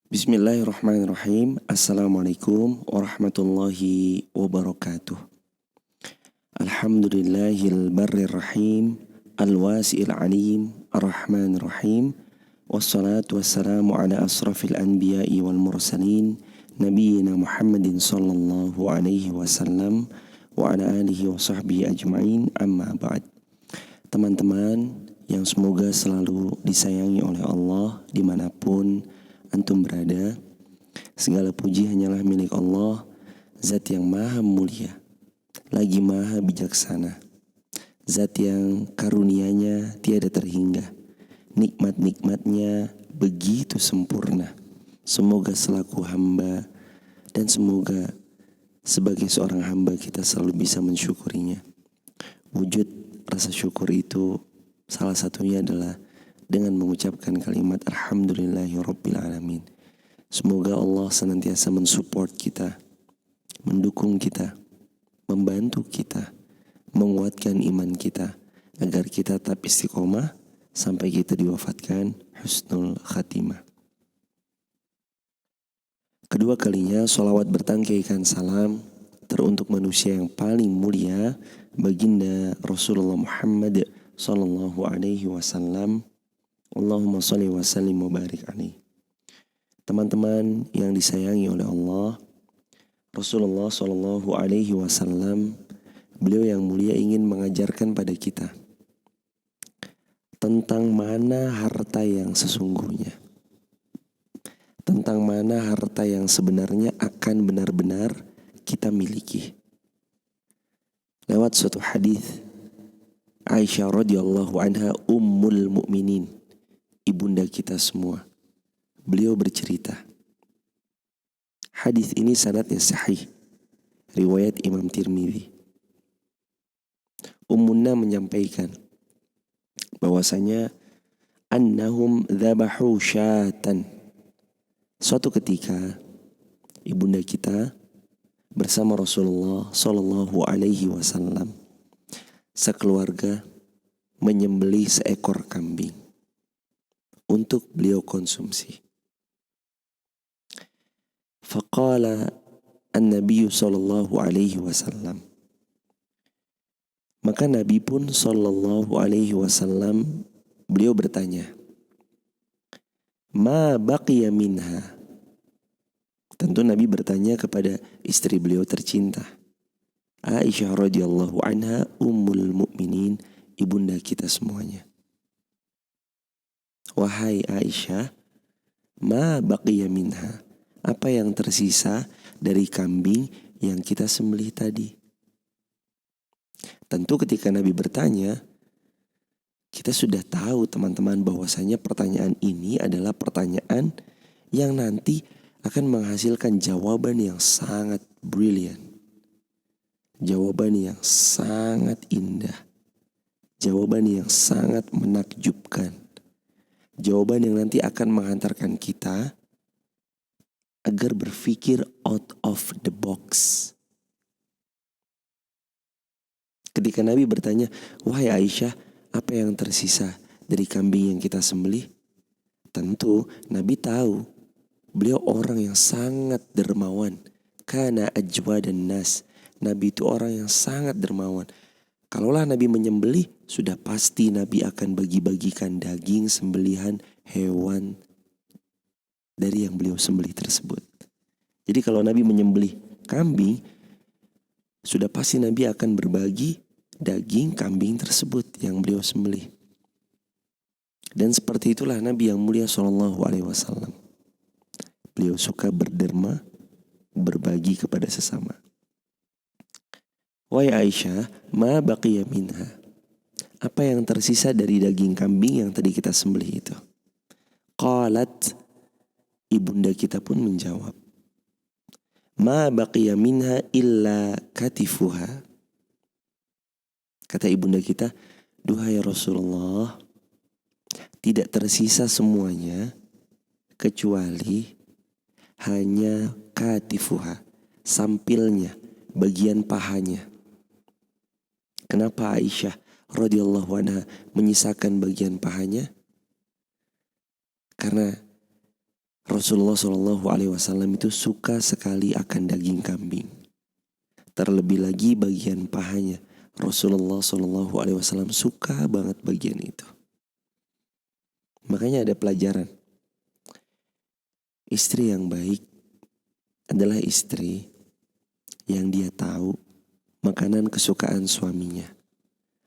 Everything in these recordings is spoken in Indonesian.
Bismillahirrahmanirrahim. Assalamualaikum warahmatullahi wabarakatuh. Alhamdulillahil barrir rahim, al-wasi'il alim, ar-rahmanir rahim. Wassalatu wassalamu ala asrafil anbiya'i wal mursalin, nabiyyina Muhammadin sallallahu alaihi wasallam wa ala alihi wa sahbihi ajma'in, amma ba'd. Teman-teman yang semoga selalu disayangi oleh Allah dimanapun antum berada, segala puji hanyalah milik Allah, Zat yang maha mulia, lagi maha bijaksana, Zat yang karunia-Nya tiada terhingga, nikmat-nikmatnya begitu sempurna. Semoga selaku hamba dan semoga sebagai seorang hamba kita selalu bisa mensyukurinya. Wujud rasa syukur itu salah satunya adalah dengan mengucapkan kalimat Alhamdulillahirrabbilalamin. Semoga Allah senantiasa mensupport kita, mendukung kita, membantu kita, menguatkan iman kita, agar kita tetap istiqomah sampai kita diwafatkan husnul khatimah. Kedua kalinya sholawat bertangkaikan salam teruntuk manusia yang paling mulia, baginda Rasulullah Muhammad sallallahu alaihi wasallam. Allahumma sholli wa sallim wa barik alaih. Teman-teman yang disayangi oleh Allah, Rasulullah sallallahu alaihi wasallam, beliau yang mulia ingin mengajarkan pada kita tentang mana harta yang sesungguhnya, tentang mana harta yang sebenarnya akan benar-benar kita miliki. Lewat suatu hadis Aisyah radhiyallahu anha, ummul mukminin, ibunda kita semua, beliau bercerita. Hadis ini sanadnya sahih, riwayat Imam Tirmidzi. Ummunna menyampaikan bahwasanya annahum dzabahu syatan. Suatu ketika ibunda kita bersama Rasulullah sallallahu alaihi wasallam sekeluarga menyembelih seekor kambing untuk beliau konsumsi. Faqala an-Nabi sallallahu alaihi wasallam. Maka Nabi pun sallallahu alaihi wasallam beliau bertanya, "Ma baqiya minha?" Tentu Nabi bertanya kepada istri beliau tercinta, Aisyah radhiyallahu anha, ummul mukminin, ibunda kita semuanya. Wahai Aisyah, ma baqiya minha, apa yang tersisa dari kambing yang kita sembelih tadi? Tentu ketika Nabi bertanya, kita sudah tahu teman-teman bahwasanya pertanyaan ini adalah pertanyaan yang nanti akan menghasilkan jawaban yang sangat brilian, jawaban yang sangat indah, jawaban yang sangat menakjubkan, jawaban yang nanti akan menghantarkan kita agar berpikir out of the box. Ketika Nabi bertanya, wahai Aisyah, apa yang tersisa dari kambing yang kita sembelih? Tentu Nabi tahu, beliau orang yang sangat dermawan. Kana ajwadan nas. Nabi itu orang yang sangat dermawan. Kalaulah Nabi menyembelih, sudah pasti Nabi akan bagi-bagikan daging sembelihan hewan dari yang beliau sembelih tersebut. Jadi kalau Nabi menyembelih kambing, sudah pasti Nabi akan berbagi daging kambing tersebut yang beliau sembelih. Dan seperti itulah Nabi yang mulia sallallahu alaihi wasallam. Beliau suka berderma, berbagi kepada sesama. Wahai Aisyah, ma baqiya minha, apa yang tersisa dari daging kambing yang tadi kita sembelih itu? Qalat, ibunda kita pun menjawab, ma baqiya minha illa katifuha. Kata ibunda kita, duhai Rasulullah, tidak tersisa semuanya kecuali hanya katifuha, sampilnya, bagian pahanya. Kenapa Aisyah radhiyallahu anha menyisakan bagian pahanya? Karena Rasulullah SAW itu suka sekali akan daging kambing. Terlebih lagi bagian pahanya. Rasulullah SAW suka banget bagian itu. Makanya ada pelajaran. Istri yang baik adalah istri yang dia tahu makanan kesukaan suaminya.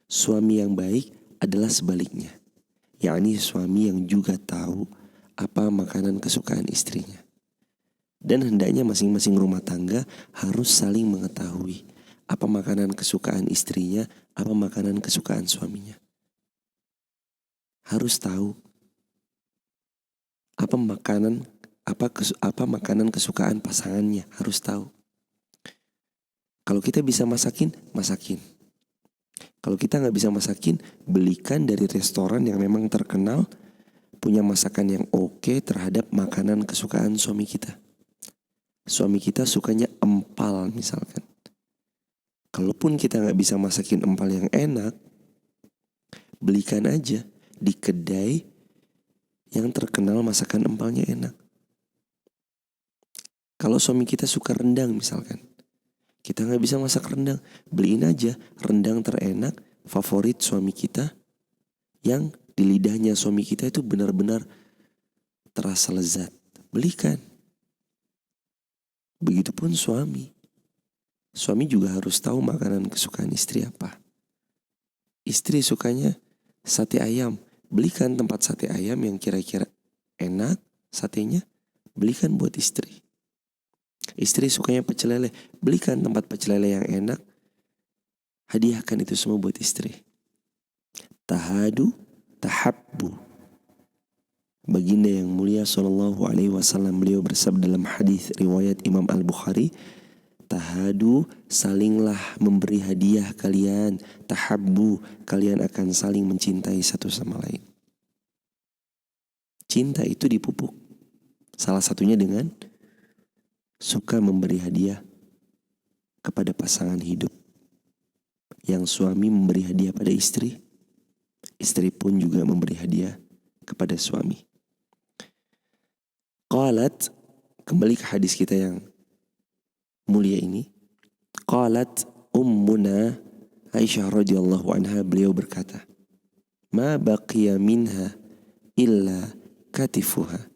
Suami yang baik adalah sebaliknya. Yakni suami yang juga tahu apa makanan kesukaan istrinya. Dan hendaknya masing-masing rumah tangga harus saling mengetahui apa makanan kesukaan istrinya, apa makanan kesukaan suaminya. Harus tahu apa makanan kesukaan pasangannya, harus tahu. Kalau kita bisa masakin. Kalau kita nggak bisa masakin, belikan dari restoran yang memang terkenal punya masakan yang oke terhadap makanan kesukaan suami kita. Suami kita sukanya empal misalkan. Kalaupun kita nggak bisa masakin empal yang enak, belikan aja di kedai yang terkenal masakan empalnya enak. Kalau suami kita suka rendang misalkan, kita nggak bisa masak rendang, beliin aja rendang terenak favorit suami kita yang di lidahnya suami kita itu benar-benar terasa lezat. Belikan. Begitupun suami. Suami juga harus tahu makanan kesukaan istri apa. Istri sukanya sate ayam. Belikan tempat sate ayam yang kira-kira enak satenya. Belikan buat istri. Istri sukanya pecel lele. Belikan tempat pecel lele yang enak. Hadiahkan itu semua buat istri. Tahadu tahabbu. Baginda yang mulia SAW beliau bersabda dalam hadis riwayat Imam Al-Bukhari, tahadu, salinglah memberi hadiah kalian. Tahabbu, kalian akan saling mencintai satu sama lain. Cinta itu dipupuk. Salah satunya dengan suka memberi hadiah kepada pasangan hidup. Yang suami memberi hadiah pada istri, istri pun juga memberi hadiah kepada suami. Qalat, kembali ke hadis kita yang mulia ini. Qalat ummuna Aisyah radhiyallahu anha, beliau berkata, ma baqiya minha illa katifuha.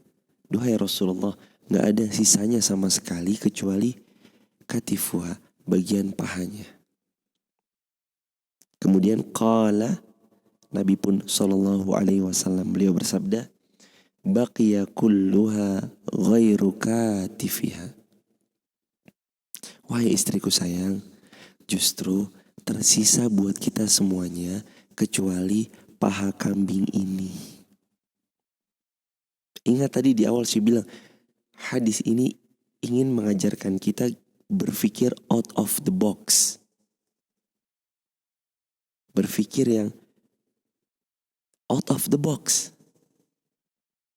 Duhai Rasulullah, gak ada sisanya sama sekali kecuali katifuha, bagian pahanya. Kemudian qala, Nabi pun SAW beliau bersabda, baqiya kulluha ghairu katifiha. Wahai istriku sayang, justru tersisa buat kita semuanya kecuali paha kambing ini. Ingat tadi di awal saya bilang, hadis ini ingin mengajarkan kita berpikir out of the box. Berpikir yang out of the box.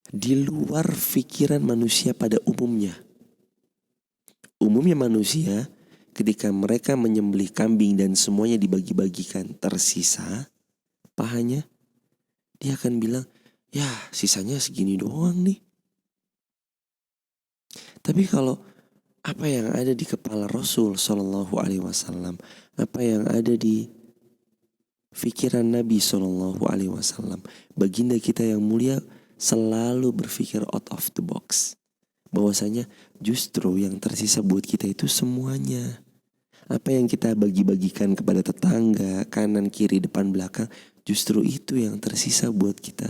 Di luar pikiran manusia pada umumnya. Umumnya manusia ketika mereka menyembelih kambing dan semuanya dibagi-bagikan, tersisa pahanya, dia akan bilang, ya sisanya segini doang nih. Tapi kalau apa yang ada di kepala Rasul SAW, apa yang ada di pikiran Nabi SAW, baginda kita yang mulia selalu berpikir out of the box. Bahwasanya justru yang tersisa buat kita itu semuanya. Apa yang kita bagi-bagikan kepada tetangga, kanan, kiri, depan, belakang, justru itu yang tersisa buat kita.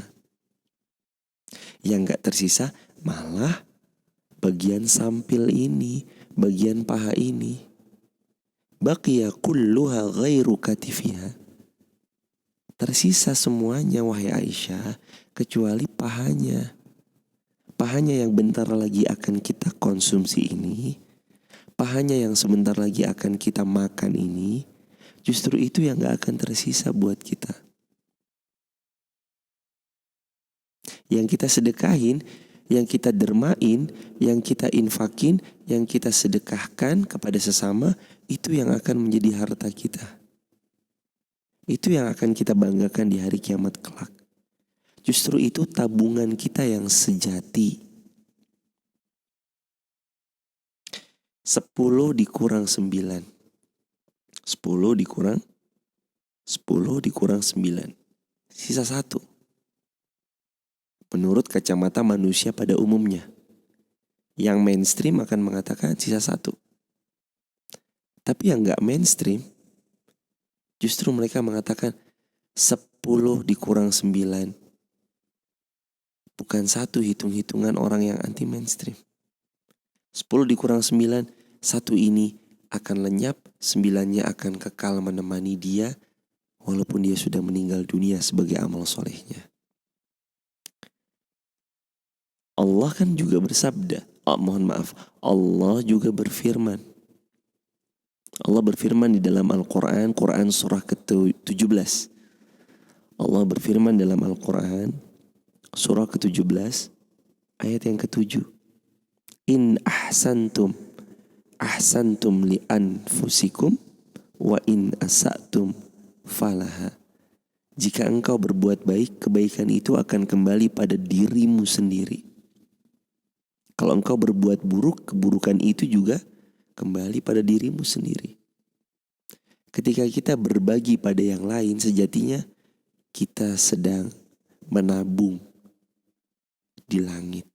Yang gak tersisa malah bagian sampil ini, bagian paha ini. Baqiya kulluha ghairu katifiha. Tersisa semuanya wahai Aisyah kecuali pahanya. Pahanya yang bentar lagi akan kita konsumsi ini, pahanya yang sebentar lagi akan kita makan ini, justru itu yang gak akan tersisa buat kita. Yang kita sedekahin, yang kita dermain, yang kita infakin, yang kita sedekahkan kepada sesama, itu yang akan menjadi harta kita. Itu yang akan kita banggakan di hari kiamat kelak. Justru itu tabungan kita yang sejati. 10 dikurang 9. 10 dikurang 9. Sisa 1. Menurut kacamata manusia pada umumnya. Yang mainstream akan mengatakan sisa 1. Tapi yang gak mainstream, justru mereka mengatakan 10 dikurang 9. Bukan 1 hitung-hitungan orang yang anti mainstream. 10 dikurang 9, 1 ini akan lenyap, 9-nya akan kekal menemani dia, walaupun dia sudah meninggal dunia sebagai amal solehnya. Allah kan juga bersabda, Allah juga berfirman. Allah berfirman di dalam Al-Quran, Quran surah ke-17. Allah berfirman dalam Al-Quran, surah ke-17, ayat yang ke-7. In ahsantum li anfusikum wa in asa'tum falaha. Jika engkau berbuat baik, kebaikan itu akan kembali pada dirimu sendiri. Kalau engkau berbuat buruk, keburukan itu juga kembali pada dirimu sendiri. Ketika kita berbagi pada yang lain, sejatinya kita sedang menabung di langit.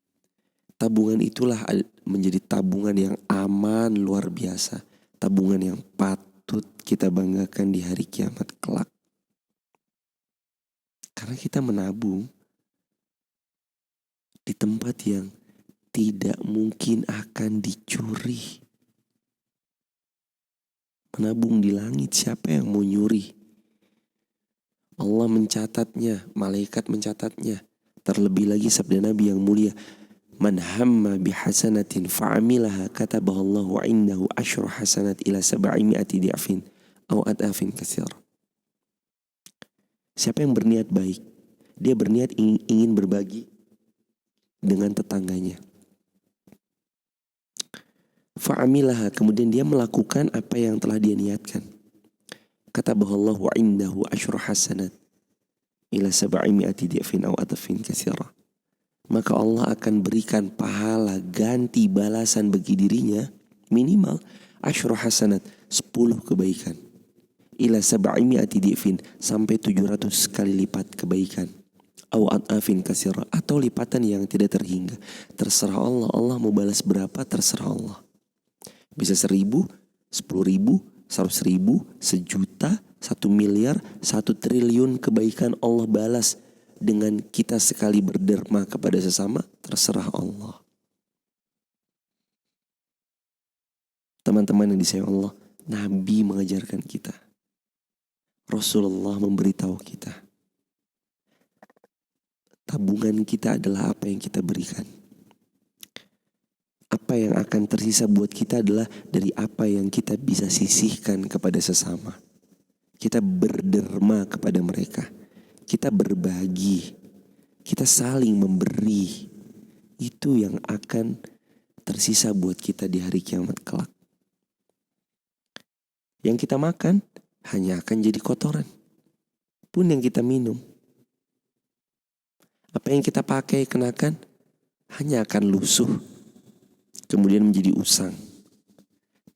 Tabungan itulah menjadi tabungan yang aman luar biasa. Tabungan yang patut kita banggakan di hari kiamat kelak. Karena kita menabung di tempat yang tidak mungkin akan dicuri. Menabung di langit, siapa yang mau nyuri? Allah mencatatnya, malaikat mencatatnya. Terlebih lagi sabda Nabi yang mulia, man hamma bihasanatin fa'amilaha katabahallahu indahu asyru hasanat ila 700 di'afin aw ad'afin katsir. Siapa yang berniat baik, dia berniat ingin berbagi dengan tetangganya. Fa'amilaha, kemudian dia melakukan apa yang telah dia niatkan. Katabahallahu indahu asyru hasanat ila 700 di'afin aw ad'afin katsira. Maka Allah akan berikan pahala ganti balasan bagi dirinya minimal asyru hasanat, 10 kebaikan. Ila 700 di'afin, sampai 700 kali lipat kebaikan. Aw ad'afin katsira, atau lipatan yang tidak terhingga. Terserah Allah, Allah mau balas berapa terserah Allah. Bisa 1000, 10.000, 100.000, 1.000.000, 1 miliar, 1 triliun kebaikan Allah balas dengan kita sekali berderma kepada sesama, terserah Allah. Teman-teman yang disayang Allah, Nabi mengajarkan kita. Rasulullah memberitahu kita. Tabungan kita adalah apa yang kita berikan. Apa yang akan tersisa buat kita adalah dari apa yang kita bisa sisihkan kepada sesama. Kita berderma kepada mereka. Kita berbagi. Kita saling memberi. Itu yang akan tersisa buat kita di hari kiamat kelak. Yang kita makan hanya akan jadi kotoran. Pun yang kita minum. Apa yang kita pakai, kenakan, hanya akan lusuh. Kemudian menjadi usang.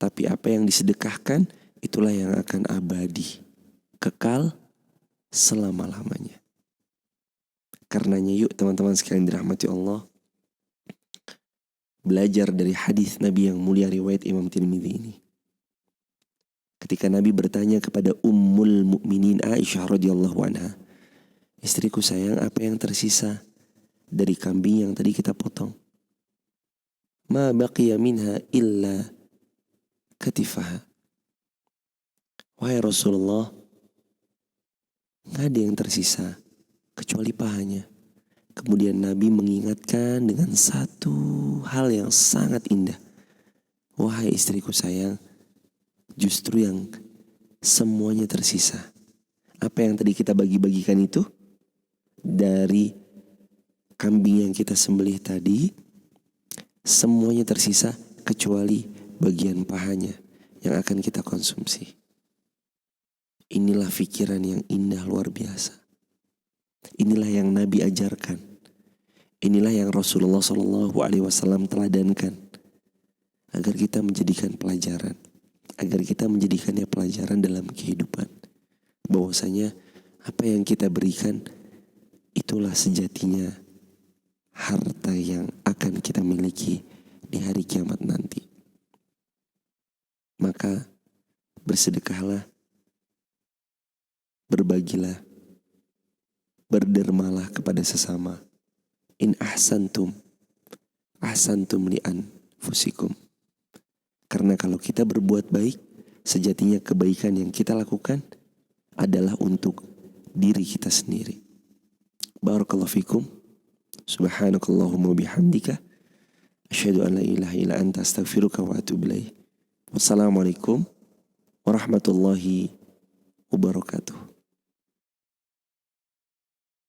Tapi apa yang disedekahkan, itulah yang akan abadi. Kekal selama-lamanya. Karenanya yuk teman-teman sekalian dirahmati Allah, belajar dari hadis Nabi yang mulia riwayat Imam Tirmidzi ini. Ketika Nabi bertanya kepada Ummul Mukminin Aisyah radhiyallahu anha, istriku sayang, apa yang tersisa dari kambing yang tadi kita potong? Ma baqiya minha illa katifaha. Wahai Rasulullah, gak ada yang tersisa kecuali pahanya. Kemudian Nabi mengingatkan dengan satu hal yang sangat indah. Wahai istriku sayang, justru yang semuanya tersisa. Apa yang tadi kita bagi-bagikan itu, dari kambing yang kita sembelih tadi, semuanya tersisa kecuali bagian pahanya yang akan kita konsumsi. Inilah pikiran yang indah luar biasa. Inilah yang Nabi ajarkan. Inilah yang Rasulullah SAW teladankan. agar kita menjadikan pelajaran, agar kita menjadikannya pelajaran dalam kehidupan. Bahwasanya apa yang kita berikan itulah sejatinya harta yang akan kita miliki di hari kiamat nanti. Maka bersedekahlah, berbagilah, berdermalah kepada sesama. In ahsantum li anfusikum. Karena kalau kita berbuat baik, sejatinya kebaikan yang kita lakukan adalah untuk diri kita sendiri. Barakallahu fikum. Subhanakallahumma bihamdika asyhadu an la ilaha illa anta astaghfiruka wa atubu ilaik. Wassalamualaikum warahmatullahi wabarakatuh.